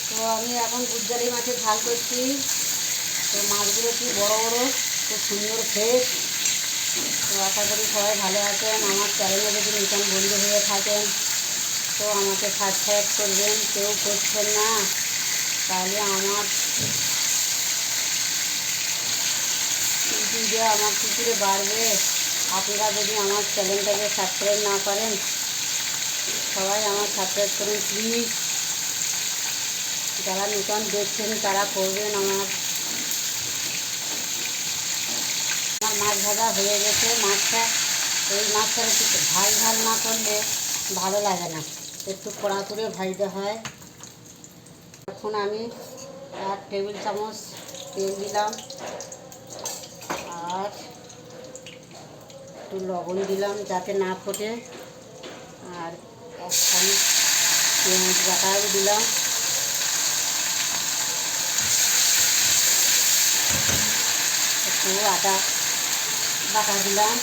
তো আমি এখন গুজ্জালি মাছের ঝাল করছি। তো মাছগুলো কি বড় বড়, খুব সুন্দর ফ্রেশ। তো আশা করি সবাই ভালো আছেন। আমার চ্যানেলে যদি নতুন বন্ধু হয়ে থাকেন তো আমাকে সাবস্ক্রাইব করবেন। কেউ করছেন না, তাহলে আমার ইউটিউবে আমার কী করে বাড়বে। আপনারা যদি আমার চ্যানেলটাকে সাবস্ক্রাইব না করেন, সবাই আমার সাবস্ক্রাইব করুন প্লিজ। যারা নতুন দেখছেন তারা করবেন। আমার মাছ ভাজা হয়ে গেছে। এই মাছটা একটু ঝাল ঝাল না করলে ভালো লাগে না, একটু কড়া করে ভাজতে হয়। এখন আমি 1 টেবিল চামচ তেল দিলাম, আর একটু লবণ দিলাম যাতে না ফোটে, আর 1 চামচ পেঁয়াজ বাটাও দিলাম, একটু আদা বাটা দিলাম,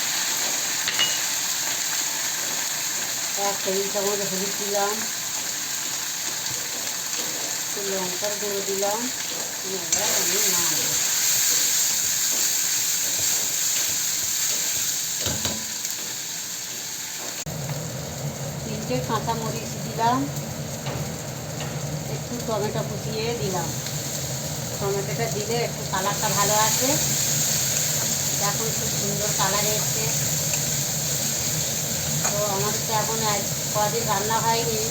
1 টেবিল চামচ হলুদ দিলাম, একটু লঙ্কার গুঁড়ো দিলাম। এবার আমি নাড়ব। 3টে কাঁচামরিচ দিলাম, একটু টমেটো কুচিয়ে দিলাম। টমেটোটা দিলে একটু কালারটা ভালো আসে। এখন খুব সুন্দর কালার এসছে। তো আমাদের তো এখন কদিন রান্না হয়নি,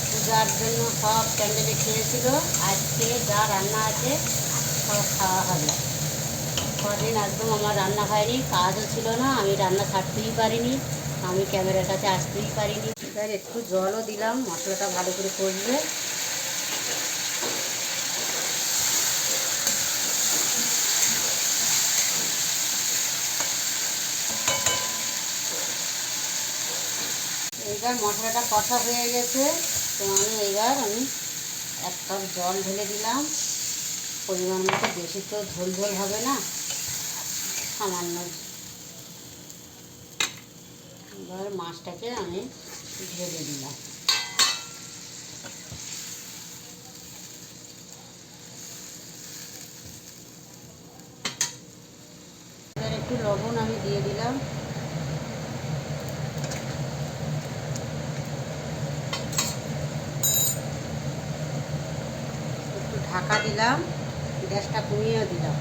পূজার জন্য সব প্যান্ডেলে খেয়েছিল। আজকে যা রান্না আছে সব খাওয়া হবে। কদিন একদম আমার রান্না হয়নি, কাজও ছিল না, আমি রান্না ছাড়তেই পারিনি, আমি ক্যামেরার কাছে আসতেই পারিনি। এবার একটু জলও দিলাম, মশলাটা ভালো করে কষবে। এইবার মশলাটা কষা হয়ে গেছে। তো আমি 1 কাপ জল ঢেলে দিলাম। পরিমাণ মতো, বেশি তো ঝোল ঝোল হবে না, সামান্য। এবার মাছটাকে আমি ঢেলে দিলাম। এবার একটু লবণ আমি দিয়ে দিলাম। একটু ঢাকা দিলাম, গ্যাসটা কমিয়ে দিলাম।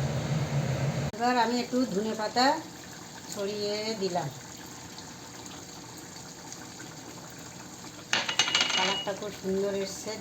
এবার আমি একটু ধনেপাতা ছড়িয়ে দিলাম। কালারটা খুব সুন্দর এসছে।